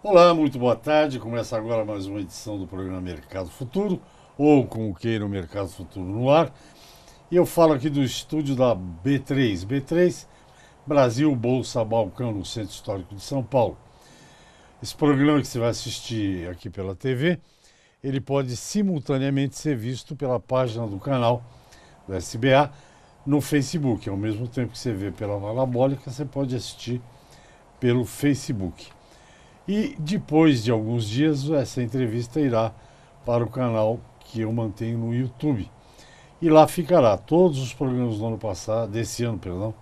Olá, muito boa tarde. Começa agora mais uma edição do programa Mercado Futuro, ou como queira o Mercado Futuro no ar. E eu falo aqui do estúdio da B3. B3, Brasil Bolsa Balcão, no Centro Histórico de São Paulo. Esse programa que você vai assistir aqui pela TV, ele pode simultaneamente ser visto pela página do canal do SBA no Facebook. Ao mesmo tempo que você vê pela Parabólica, você pode assistir pelo Facebook. E depois de alguns dias, essa entrevista irá para o canal que eu mantenho no YouTube. E lá ficará. Todos os programas do ano passado, desse ano, perdão,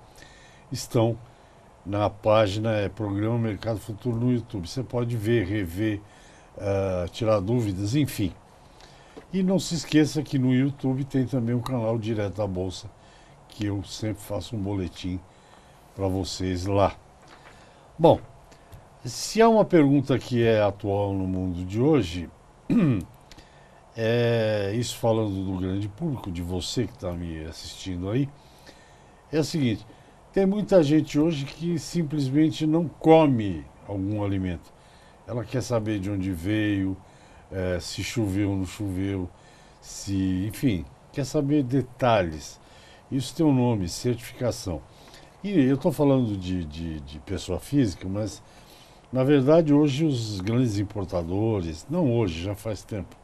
estão na página Programa Mercado Futuro no YouTube. Você pode ver, rever, tirar dúvidas, enfim. E não se esqueça que no YouTube tem também o canal Direto da Bolsa, que eu sempre faço um boletim para vocês lá. Bom, se há uma pergunta que é atual no mundo de hoje, isso falando do grande público, de você que está me assistindo aí, é o seguinte: tem muita gente hoje que simplesmente não come algum alimento. Ela quer saber de onde veio, se choveu ou não choveu, enfim, quer saber detalhes. Isso tem um nome, certificação. E eu estou falando de pessoa física, mas na verdade hoje os grandes importadores, não hoje, já faz tempo,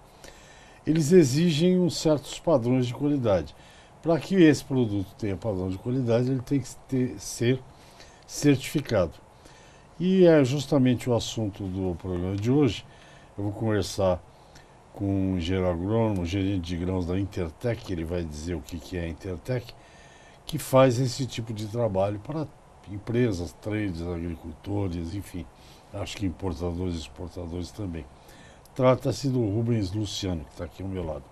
eles exigem uns certos padrões de qualidade. Para que esse produto tenha padrão de qualidade, ele tem que ser certificado. E é justamente o assunto do programa de hoje. Eu vou conversar com um engenheiro agrônomo, gerente de grãos da Intertec, ele vai dizer o que é a Intertec, que faz esse tipo de trabalho para empresas, traders, agricultores, enfim, acho que importadores e exportadores também. Trata-se do Rubens Luciano, que está aqui ao meu lado.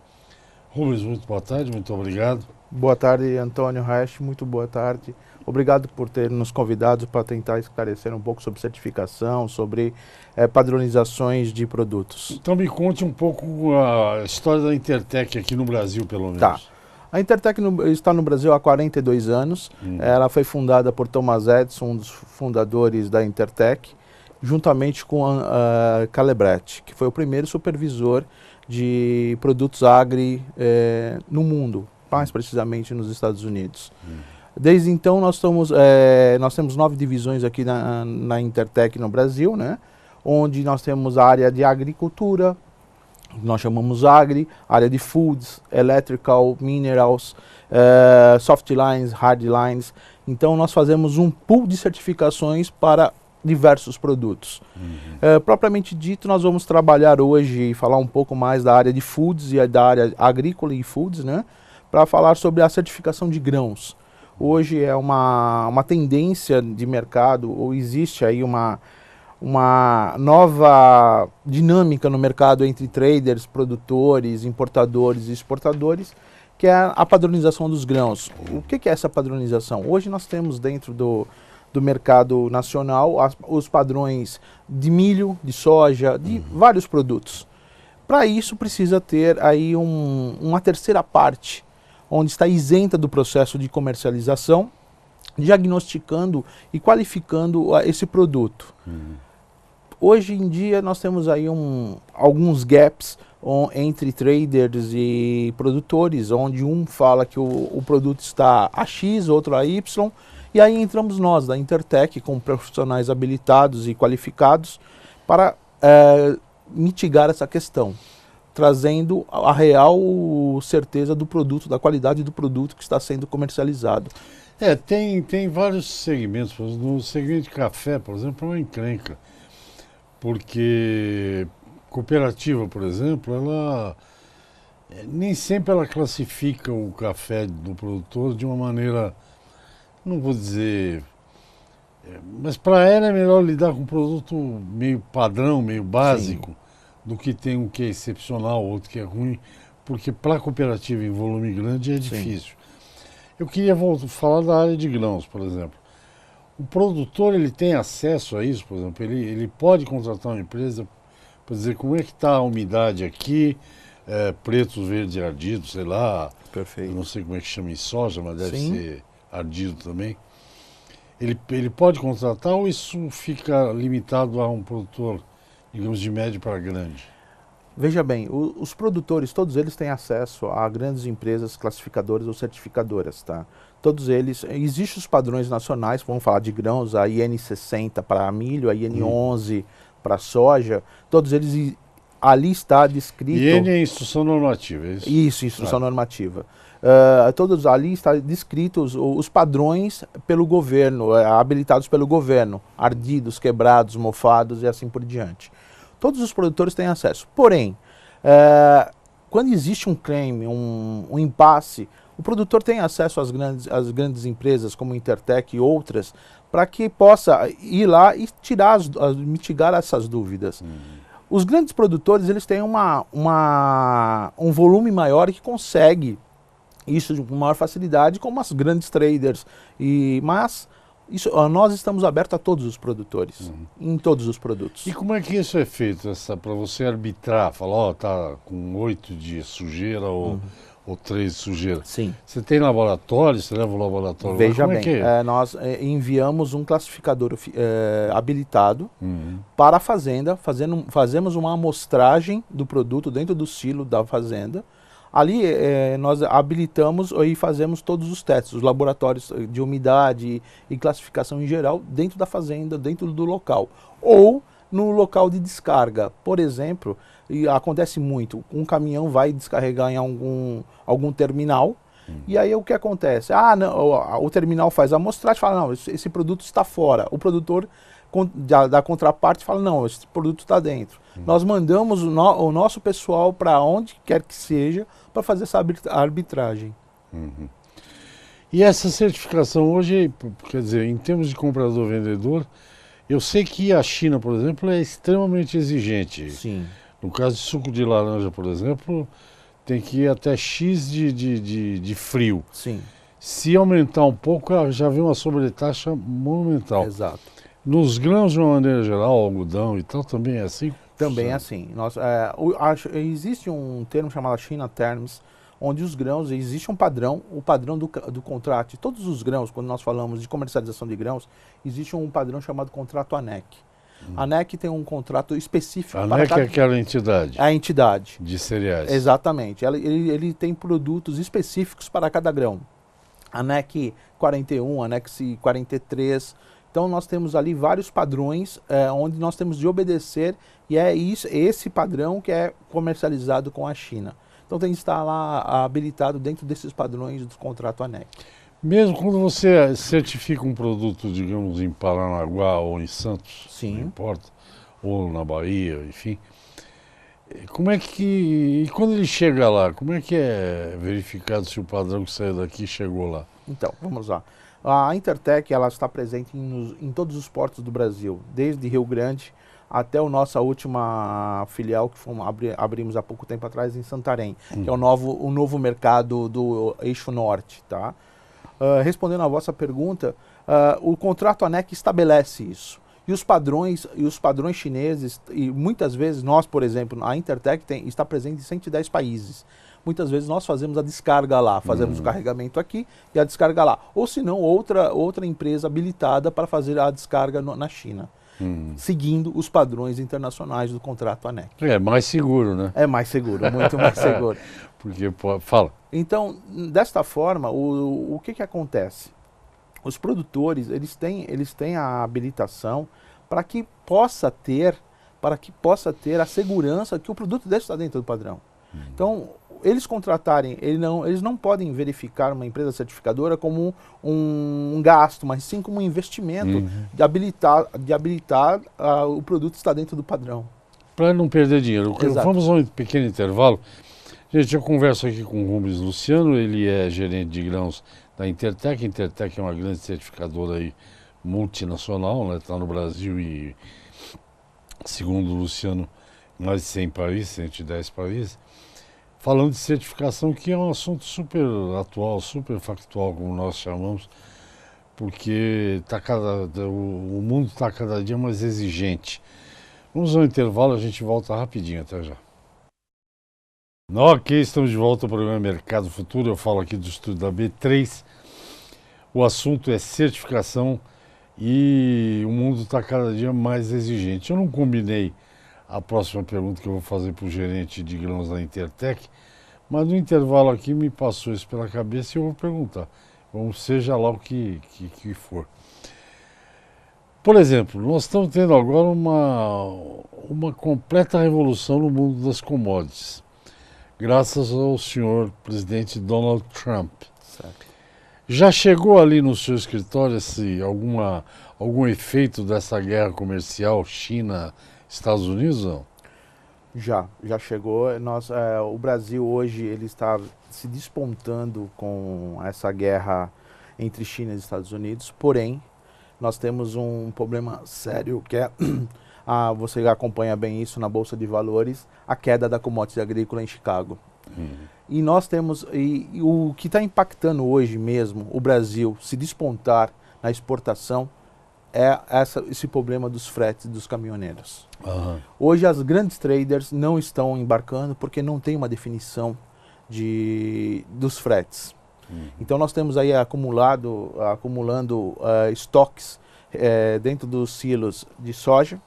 Rubens, muito boa tarde, muito obrigado. Boa tarde, Antônio Resch, muito boa tarde. Obrigado por ter nos convidado para tentar esclarecer um pouco sobre certificação, sobre padronizações de produtos. Então me conte um pouco a história da Intertec aqui no Brasil, pelo Tá. menos. A Intertec está no Brasil há 42 anos. Ela foi fundada por Thomas Edison, um dos fundadores da Intertec, juntamente com Calebretti, que foi o primeiro supervisor de produtos agri no mundo, mais precisamente nos Estados Unidos. Desde então nós temos 9 divisões aqui na Intertec no Brasil, né? Onde nós temos a área de agricultura, nós chamamos Agri, área de Foods, Electrical, Minerals, Soft Lines, Hard Lines. Então nós fazemos um pool de certificações para diversos produtos. Propriamente dito, nós vamos trabalhar hoje e falar um pouco mais da área de Foods e da área agrícola e Foods, né? Para falar sobre a certificação de grãos. Hoje é uma tendência de mercado, ou existe aí uma nova dinâmica no mercado entre traders, produtores, importadores e exportadores, que é a padronização dos grãos. O que é essa padronização? Hoje nós temos dentro do mercado nacional os padrões de milho, de soja, de vários produtos. Para isso precisa ter aí uma terceira parte, onde está isenta do processo de comercialização, diagnosticando e qualificando esse produto. Hoje em dia nós temos aí alguns gaps entre traders e produtores, onde um fala que o produto está a X, outro a Y, e aí entramos nós, da Intertec, com profissionais habilitados e qualificados, para mitigar essa questão, trazendo a real certeza do produto, da qualidade do produto que está sendo comercializado. Tem vários segmentos. No segmento de café, por exemplo, é uma encrenca. Porque cooperativa, por exemplo, ela nem sempre ela classifica o café do produtor de uma maneira, não vou dizer, mas para ela é melhor lidar com um produto meio padrão, meio básico, Sim. do que tem um que é excepcional, outro que é ruim, porque para a cooperativa em volume grande é Sim. difícil. Eu queria falar da área de grãos, por exemplo. O produtor ele tem acesso a isso, por exemplo, ele pode contratar uma empresa para dizer como é que está a umidade aqui, pretos, verdes e ardidos, sei lá, eu Perfeito. não sei como é que chama em soja, mas deve Sim. ser ardido também. Ele pode contratar ou isso fica limitado a um produtor digamos, de médio para grande? Veja bem, os produtores, todos eles têm acesso a grandes empresas classificadoras ou certificadoras, tá? Todos eles, existem os padrões nacionais, vamos falar de grãos, a IN60 para milho, a IN11 para soja, todos eles, ali está descrito... IN é instrução normativa, é isso? Isso, instrução normativa. Todos ali está descritos os padrões pelo governo, habilitados pelo governo, ardidos, quebrados, mofados e assim por diante. Todos os produtores têm acesso. Porém, quando existe um claim, um impasse, o produtor tem acesso às grandes empresas como Intertec e outras, para que possa ir lá e mitigar essas dúvidas. Os grandes produtores, eles têm um volume maior que consegue isso com maior facilidade, como as grandes traders. Mas nós estamos abertos a todos os produtores, em todos os produtos. E como é que isso é feito, para você arbitrar, falar, ó, tá com 8 de sujeira ou 3 de sujeira? Sim. Você tem laboratório, você leva o laboratório Veja lá? bem, É que é? nós enviamos um classificador habilitado para a fazenda, fazemos uma amostragem do produto dentro do silo da fazenda. Ali nós habilitamos e fazemos todos os testes, os laboratórios de umidade e classificação em geral dentro da fazenda, dentro do local. Ou no local de descarga. Por exemplo, e acontece muito, um caminhão vai descarregar em algum terminal, e aí o que acontece? O terminal faz a amostragem e fala, não, esse produto está fora. O produtor da contraparte fala, não, esse produto está dentro. Nós mandamos o nosso pessoal para onde quer que seja para fazer essa arbitragem. E essa certificação hoje, quer dizer, em termos de comprador-vendedor, eu sei que a China, por exemplo, é extremamente exigente. Sim. No caso de suco de laranja, por exemplo, tem que ir até X de frio. Sim. Se aumentar um pouco, já vem uma sobretaxa monumental. Exato. Nos grãos, de uma maneira geral, algodão e tal, também é assim? Também é assim. Existe um termo chamado China Terms, onde os grãos, existe um padrão, o padrão do contrato. Todos os grãos, quando nós falamos de comercialização de grãos, existe um padrão chamado contrato ANEC. A ANEC tem um contrato específico a para ANEC cada... é aquela entidade? A entidade. De cereais. Exatamente. Ele tem produtos específicos para cada grão. ANEC 41, ANEC 43... Então nós temos ali vários padrões onde nós temos de obedecer e é esse padrão que é comercializado com a China. Então tem que estar lá habilitado dentro desses padrões do contrato ANEC. Mesmo quando você certifica um produto, digamos, em Paranaguá ou em Santos, sim, não importa, ou na Bahia, enfim, como é que... E quando ele chega lá, como é que é verificado se o padrão que saiu daqui chegou lá? Então, vamos lá. A Intertec, ela está presente em todos os portos do Brasil, desde Rio Grande até a nossa última filial que abrimos há pouco tempo atrás em Santarém, que é o novo mercado do Eixo Norte, tá? Respondendo à vossa pergunta, o contrato ANEC estabelece isso. E os padrões chineses, e muitas vezes nós, por exemplo, a Intertec está presente em 110 países. Muitas vezes nós fazemos a descarga lá, fazemos o carregamento aqui e a descarga lá. Ou se não, outra empresa habilitada para fazer a descarga na China, seguindo os padrões internacionais do contrato ANEC. É mais seguro, né? É mais seguro, muito mais seguro. Porque, fala. Então, desta forma, o que acontece? Os produtores, eles têm a habilitação para que possa ter a segurança que o produto deve estar dentro do padrão. Então, eles contratarem, eles não podem verificar uma empresa certificadora como um gasto, mas sim como um investimento de habilitar o produto estar dentro do padrão. Para não perder dinheiro. Exato. Vamos a um pequeno intervalo. Gente, eu converso aqui com o Rubens Luciano, ele é gerente de grãos da Intertec. A Intertec é uma grande certificadora aí, multinacional, né? Está no Brasil e, segundo o Luciano, mais de 100 países, 110 países. Falando de certificação, que é um assunto super atual, super factual, como nós chamamos, porque o mundo está cada dia mais exigente. Vamos ao intervalo, a gente volta rapidinho, até já. Ok, estamos de volta ao programa Mercado Futuro. Eu falo aqui do estúdio da B3. O assunto é certificação e o mundo está cada dia mais exigente. Eu não combinei a próxima pergunta que eu vou fazer para o gerente de grãos da Intertec, mas no intervalo aqui me passou isso pela cabeça e eu vou perguntar, seja lá o que for. Por exemplo, nós estamos tendo agora uma completa revolução no mundo das commodities, graças ao senhor presidente Donald Trump. Certo. Já chegou ali no seu escritório algum efeito dessa guerra comercial China-Estados Unidos? Não? Já chegou. O Brasil hoje ele está se despontando com essa guerra entre China e Estados Unidos, porém nós temos um problema sério que é, você acompanha bem isso na Bolsa de Valores, a queda da commodity agrícola em Chicago. E nós temos, o que está impactando hoje mesmo o Brasil se despontar na exportação é esse problema dos fretes dos caminhoneiros. Uhum. Hoje as grandes traders não estão embarcando porque não tem uma definição dos fretes. Então nós temos aí acumulando estoques dentro dos silos de soja.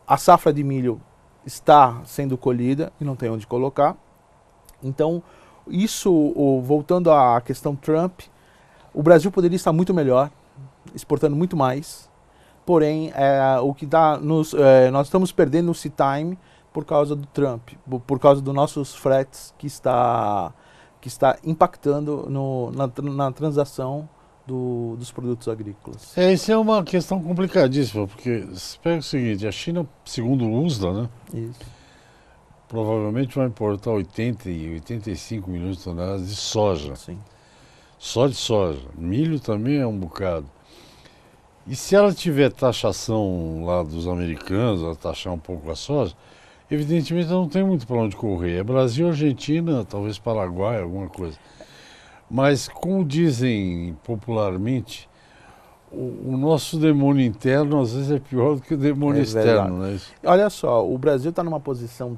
A safra de milho está sendo colhida e não tem onde colocar. Então isso, voltando à questão Trump, o Brasil poderia estar muito melhor, exportando muito mais. Porém, nós estamos perdendo o sea time por causa do Trump, por causa dos nossos fretes que está impactando na transação dos produtos agrícolas. Isso é uma questão complicadíssima, porque você pega o seguinte, a China, segundo o USDA, né, Isso. provavelmente vai importar 80 e 85 milhões de toneladas de soja. Sim. Só de soja. Milho também é um bocado. E se ela tiver taxação lá dos americanos, ela taxar um pouco a soja, evidentemente não tem muito para onde correr. É Brasil, Argentina, talvez Paraguai, alguma coisa. Mas, como dizem popularmente, o nosso demônio interno às vezes é pior do que o demônio externo. Né? Olha só, o Brasil está numa posição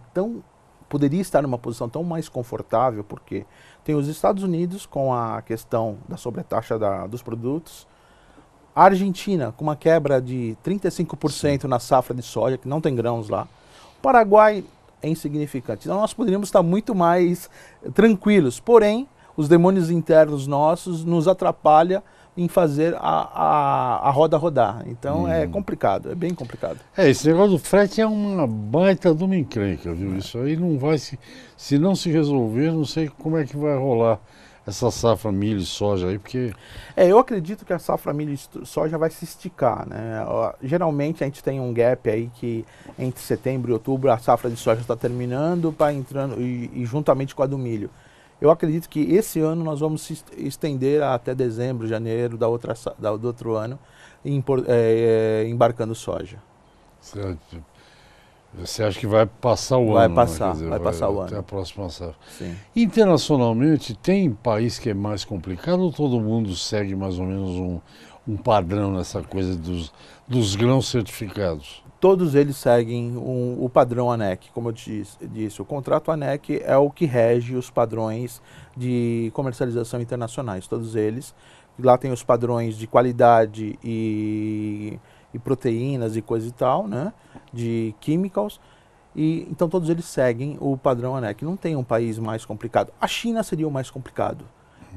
poderia estar numa posição tão mais confortável, porque tem os Estados Unidos com a questão da sobretaxa dos produtos, a Argentina com uma quebra de 35% na safra de soja, que não tem grãos lá. O Paraguai é insignificante. Então nós poderíamos estar muito mais tranquilos. Porém, os demônios internos nossos nos atrapalham em fazer a roda rodar. Então é complicado, é bem complicado. Esse negócio do frete é uma baita de uma encrenca, viu? Isso aí não vai se não se resolver, não sei como é que vai rolar essa safra milho e soja aí, porque... Eu acredito que a safra milho e soja vai se esticar, né? Geralmente a gente tem um gap aí que entre setembro e outubro a safra de soja está terminando, entrando e juntamente com a do milho. Eu acredito que esse ano nós vamos se estender até dezembro, janeiro do outro ano, embarcando soja. Certo. Você acha que vai passar o vai ano? Passar, né? vai passar o ano. Até a próxima safra. Sim. Internacionalmente, tem país que é mais complicado ou todo mundo segue mais ou menos um padrão nessa coisa dos grãos certificados? Todos eles seguem o padrão ANEC, como eu disse. O contrato ANEC é o que rege os padrões de comercialização internacionais. Todos eles. Lá tem os padrões de qualidade e proteínas e coisa e tal, né? De chemicals. Então todos eles seguem o padrão ANEC. Não tem um país mais complicado. A China seria o mais complicado.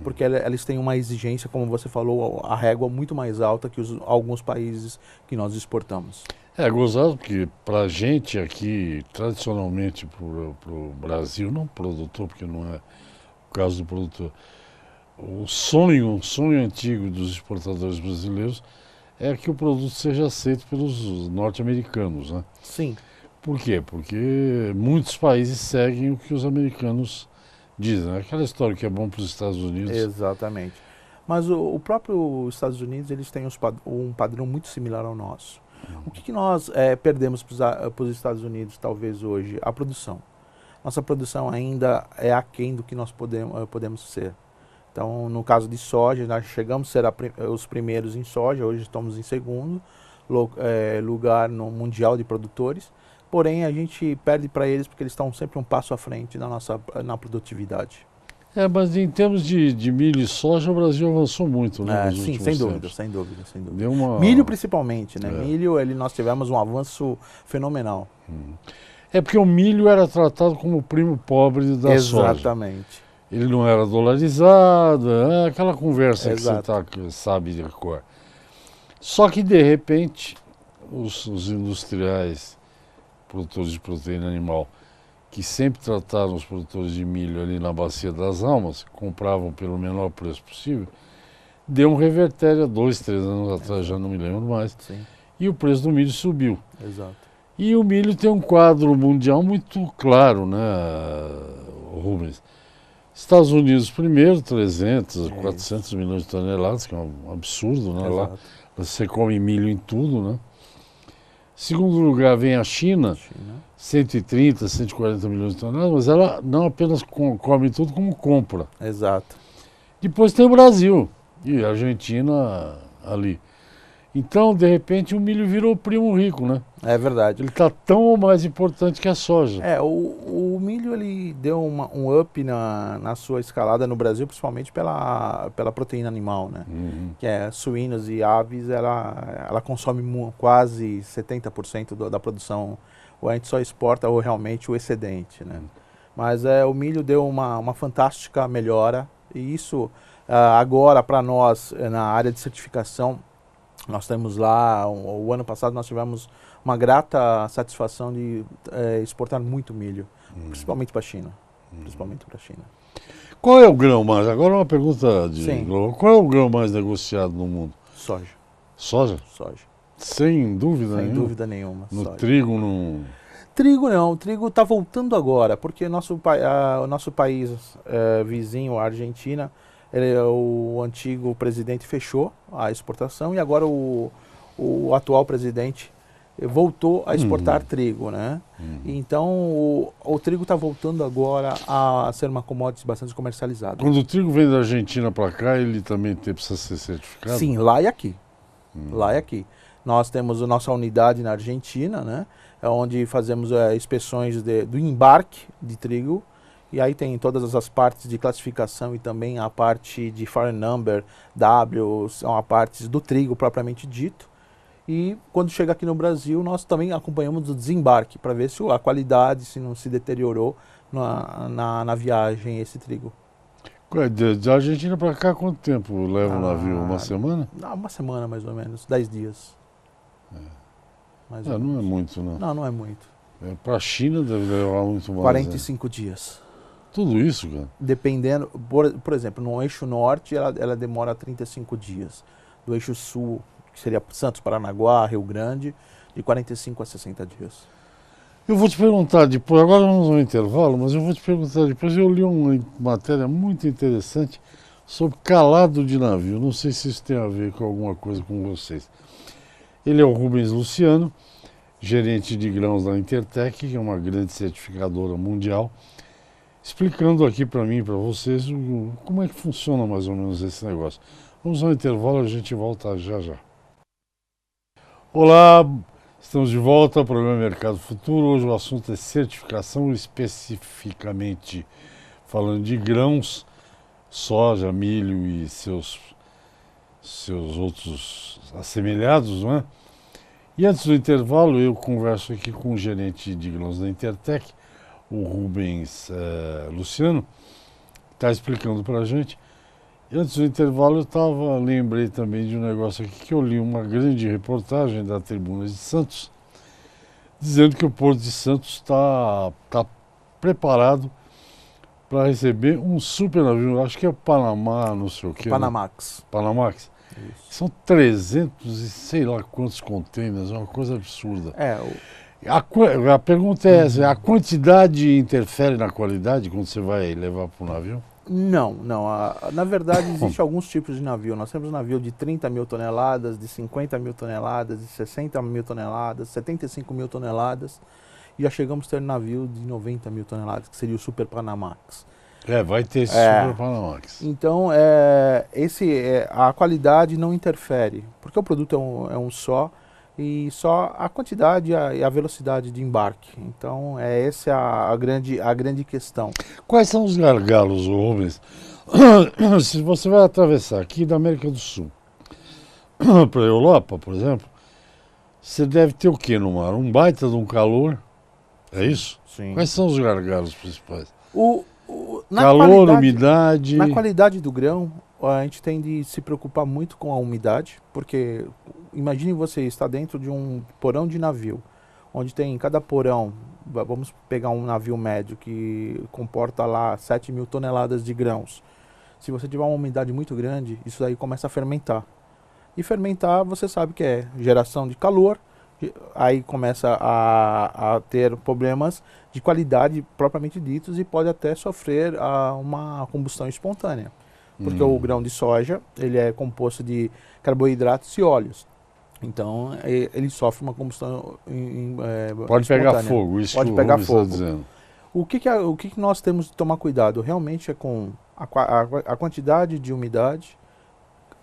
Porque eles têm uma exigência, como você falou, a régua muito mais alta que alguns países que nós exportamos. É gozado porque para a gente aqui, tradicionalmente para o Brasil, não produtor, porque não é o caso do produtor, um sonho antigo dos exportadores brasileiros é que o produto seja aceito pelos norte-americanos, né? Sim. Por quê? Porque muitos países seguem o que os americanos dizem. Né? Aquela história que é bom para os Estados Unidos. Exatamente. Mas o próprio Estados Unidos, eles têm um padrão muito similar ao nosso. O que nós perdemos para os Estados Unidos, talvez hoje? A produção. Nossa produção ainda é aquém do que nós podemos ser. Então, no caso de soja, nós chegamos a ser os primeiros em soja, hoje estamos em segundo lugar no Mundial de Produtores. Porém, a gente perde para eles porque eles estão sempre um passo à frente na produtividade. Mas em termos de milho e soja, o Brasil avançou muito, né? Sim, sem dúvida. Deu uma... Milho principalmente, né? Milho, nós tivemos um avanço fenomenal. É porque o milho era tratado como o primo pobre da soja. Exatamente. Ele não era dolarizado, aquela conversa Exato. que você sabe de cor. Só que, de repente, os industriais, produtores de proteína animal, que sempre trataram os produtores de milho ali na Bacia das Almas, compravam pelo menor preço possível, deu um revertério há 2, 3 anos atrás, já não me lembro mais, Sim, e o preço do milho subiu. exato. E o milho tem um quadro mundial muito claro, né, Rubens? Estados Unidos primeiro, 300, 400 milhões de toneladas, que é um absurdo, né? Lá Exato. você come milho em tudo, né? Segundo lugar vem a China, China. 130, 140 milhões de toneladas, mas ela não apenas come tudo, como compra. Exato. Depois tem o Brasil e a Argentina ali. Então, de repente, o milho virou primo rico, né? É verdade. Ele está tão ou mais importante que a soja. O milho ele deu um up na sua escalada no Brasil, principalmente pela proteína animal, né? Uhum. Que é suínos e aves, ela consome quase 70% da produção, ou a gente só exporta ou realmente o excedente, né? Mas o milho deu uma fantástica melhora, e isso agora para nós, na área de certificação, nós temos lá, o ano passado nós tivemos uma grata satisfação de exportar muito milho, principalmente para a China. Principalmente para a China. Qual é o grão mais? Agora uma pergunta de Sim. global. Qual é o grão mais negociado no mundo? Soja. Soja? Soja. Sem dúvida Sem nenhuma. dúvida nenhuma. No Soja. trigo não. Trigo não, o trigo está voltando agora, porque o nosso país vizinho, a Argentina, o antigo presidente fechou a exportação, e agora o atual presidente voltou a exportar trigo, né? Então o trigo está voltando agora a ser uma commodity bastante comercializada. Quando o trigo vem da Argentina para cá, ele também precisa ser certificado? Sim, lá e aqui. Lá e aqui. Nós temos a nossa unidade na Argentina, né? Onde fazemos inspeções do embarque de trigo, e aí tem todas as partes de classificação e também a parte de foreign number, W, são as partes do trigo propriamente dito. E quando chega aqui no Brasil, nós também acompanhamos o desembarque para ver se a qualidade, se não se deteriorou na viagem esse trigo. Da Argentina para cá, quanto tempo leva o navio? Uma semana? Uma semana mais ou menos, 10 dias. Mais ou Não menos. é muito, não. Não, não é muito. Para a China deve levar muito mais. 45 dias. Tudo isso, cara? Dependendo, por exemplo, no eixo norte ela demora 35 dias. Do eixo sul, que seria Santos, Paranaguá, Rio Grande, de 45 a 60 dias. Eu vou te perguntar depois, agora vamos ao intervalo, mas eu vou te perguntar depois. Eu li uma matéria muito interessante sobre calado de navio. Não sei se isso tem a ver com alguma coisa com vocês. Ele é o Rubens Luciano, gerente de grãos da Intertech, que é uma grande certificadora mundial, explicando aqui para mim e para vocês como é que funciona mais ou menos esse negócio. Vamos ao intervalo, a gente volta já já. Olá, estamos de volta ao programa Mercado Futuro. Hoje o assunto é certificação, especificamente falando de grãos, soja, milho e seus outros assemelhados, não é? E antes do intervalo, eu converso aqui com o gerente de grãos da Intertech, o Rubens Luciano, que está explicando para a gente. E antes do intervalo, lembrei também de um negócio aqui que eu li uma grande reportagem da Tribuna de Santos, dizendo que o Porto de Santos está preparado para receber um super navio, acho que é o Panamá, não sei o quê. Panamax. Né? Panamax. Isso. São 300 e sei lá quantos containers, é uma coisa absurda. A pergunta é essa, a quantidade interfere na qualidade quando você vai levar para o navio? Não. Na verdade, existem alguns tipos de navio. Nós temos navio de 30 mil toneladas, de 50 mil toneladas, de 60 mil toneladas, 75 mil toneladas. E já chegamos a ter navio de 90 mil toneladas, que seria o Super Panamax. Vai ter esse Super Panamax. Então, a qualidade não interfere, porque o produto é um só, e só a quantidade e a velocidade de embarque. Então, essa é a grande questão. Quais são os gargalos, Rubens? Se você vai atravessar aqui da América do Sul para a Europa, por exemplo, você deve ter o que no mar? Um baita de um calor. É isso? Sim. Quais são os gargalos principais? Na Calor, qualidade, umidade. na qualidade do grão, a gente tem de se preocupar muito com a umidade, porque imagine você estar dentro de um porão de navio, onde tem em cada porão, vamos pegar um navio médio que comporta lá 7.000 toneladas de grãos. Se você tiver uma umidade muito grande, isso aí começa a fermentar. E fermentar, você sabe que é geração de calor, aí começa a ter problemas de qualidade propriamente ditos e pode até sofrer uma combustão espontânea. Porque o grão de soja, ele é composto de carboidratos e óleos. Então, ele sofre uma combustão Pode pegar espontânea. fogo, isso Pode que o pegar Rubens está fogo. dizendo. O que nós temos de tomar cuidado? Realmente é com a quantidade de umidade,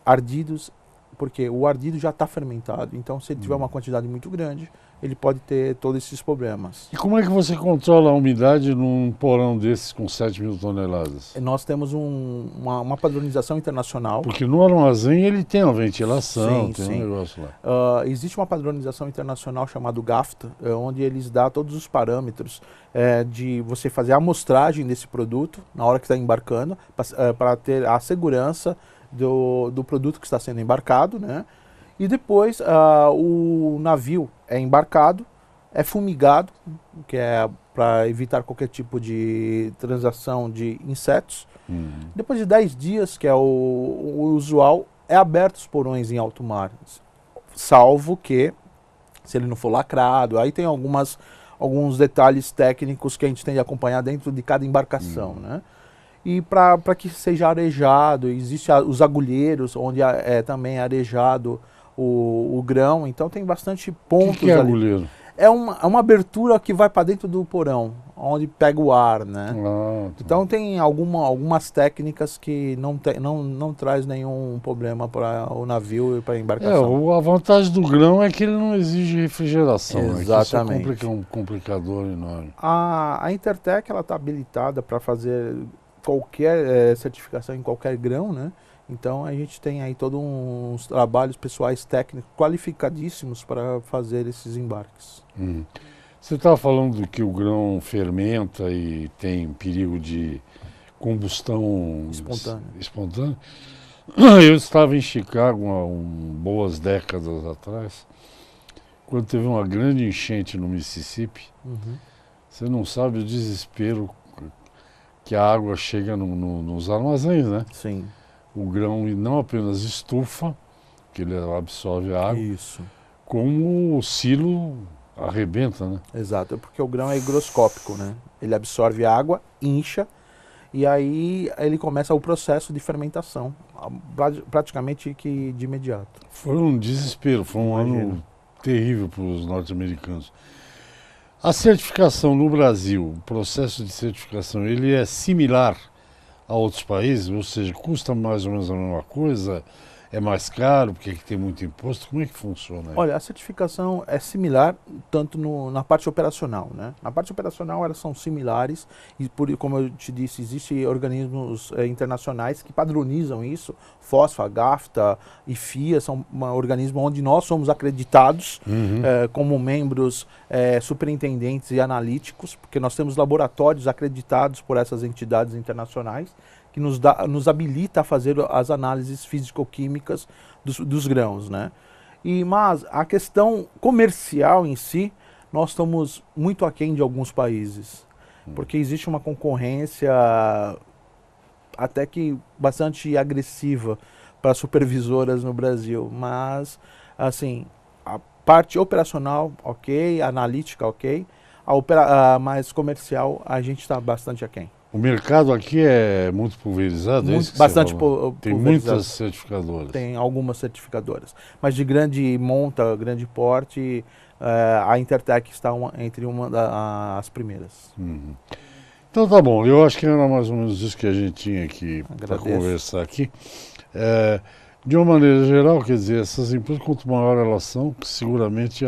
ardidos, porque o ardido já está fermentado. Então, se ele tiver uma quantidade muito grande, ele pode ter todos esses problemas. E como é que você controla a umidade num porão desses com 7.000 toneladas? Nós temos uma padronização internacional. Porque no armazém ele tem uma ventilação, Sim, tem sim. um negócio lá. Existe uma padronização internacional chamada GAFTA, onde eles dão todos os parâmetros de você fazer a amostragem desse produto na hora que está embarcando, para ter a segurança do produto que está sendo embarcado, né? E depois o navio é embarcado, é fumigado, que é para evitar qualquer tipo de transação de insetos. Depois de 10 dias, que é o usual, é aberto os porões em alto mar, salvo que, se ele não for lacrado, aí tem alguns detalhes técnicos que a gente tem de acompanhar dentro de cada embarcação, né? E para que seja arejado, existem os agulheiros, onde também é arejado o grão, então tem bastante pontos O que é ali. agulheiro? É uma abertura que vai para dentro do porão, onde pega o ar, né? Ah, tá. Então tem algumas técnicas que não traz nenhum problema para o navio e para a embarcação. A vantagem do grão é que ele não exige refrigeração. Exatamente. Né? Que isso é um complicador enorme. A Intertech ela está habilitada para fazer qualquer certificação em qualquer grão, né? Então a gente tem aí todos uns trabalhos pessoais técnicos qualificadíssimos para fazer esses embarques. Você estava falando que o grão fermenta e tem perigo de combustão espontânea. Eu estava em Chicago há boas décadas atrás, quando teve uma grande enchente no Mississippi. Você não sabe o desespero que a água chega nos armazéns, né? Sim. O grão não apenas estufa, que ele absorve a água, Isso. como o silo arrebenta, né? Exato, porque o grão é higroscópico, né? Ele absorve água, incha, e aí ele começa o processo de fermentação, praticamente que de imediato. Foi um desespero, foi um Imagino. ano terrível para os norte-americanos. A certificação no Brasil, o processo de certificação, ele é similar a outros países? Ou seja, custa mais ou menos a mesma coisa? É mais caro porque aqui tem muito imposto? Como é que funciona? Olha, a certificação é similar tanto na parte operacional, né? Na parte operacional elas são similares e, como eu te disse, existem organismos internacionais que padronizam isso. FOSFA, GAFTA e FIA são organismos onde nós somos acreditados como membros superintendentes e analíticos, porque nós temos laboratórios acreditados por essas entidades internacionais que nos habilita a fazer as análises físico-químicas dos grãos, né? Mas a questão comercial em si, nós estamos muito aquém de alguns países, porque existe uma concorrência até que bastante agressiva para supervisoras no Brasil, mas assim, a parte operacional, ok, a analítica, ok, a mais comercial, a gente está bastante aquém. O mercado aqui é muito pulverizado? Bastante pulverizado. Tem muitas certificadoras. Tem algumas certificadoras. Mas de grande monta, grande porte, a Intertech está entre uma das primeiras. Então tá bom, eu acho que era mais ou menos isso que a gente tinha aqui para conversar aqui. De uma maneira geral, quer dizer, essas empresas, quanto maior elas são, seguramente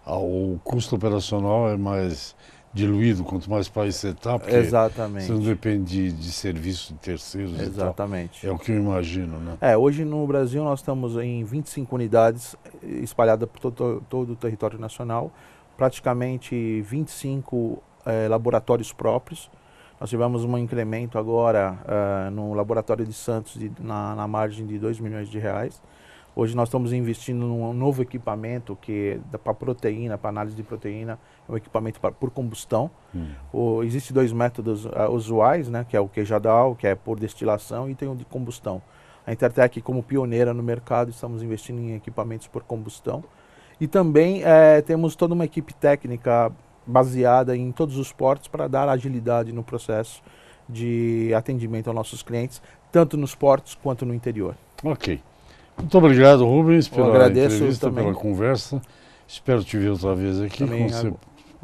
o custo operacional é mais diluído, quanto mais país você está, porque Exatamente. Você não depende de serviço de terceiros. Exatamente. E tal. É o que eu imagino, né? Hoje no Brasil nós estamos em 25 unidades espalhadas por todo o território nacional, praticamente 25 laboratórios próprios. Nós tivemos um incremento agora no laboratório de Santos na margem de R$2 milhões. Hoje nós estamos investindo num novo equipamento que é para proteína, para análise de proteína, é um equipamento por combustão. Existem 2 métodos usuais, né, que é o Queijadal, que é por destilação, e tem o de combustão. A Intertech, como pioneira no mercado, estamos investindo em equipamentos por combustão. E também temos toda uma equipe técnica baseada em todos os portos para dar agilidade no processo de atendimento aos nossos clientes, tanto nos portos quanto no interior. Ok. Muito obrigado, Rubens, pela entrevista, também. pela conversa. Espero te ver outra vez aqui, Também quando você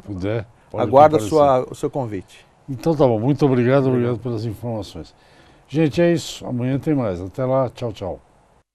puder. Aguardo o seu convite. Então tá bom, muito obrigado pelas informações. Gente, é isso. Amanhã tem mais. Até lá, tchau, tchau.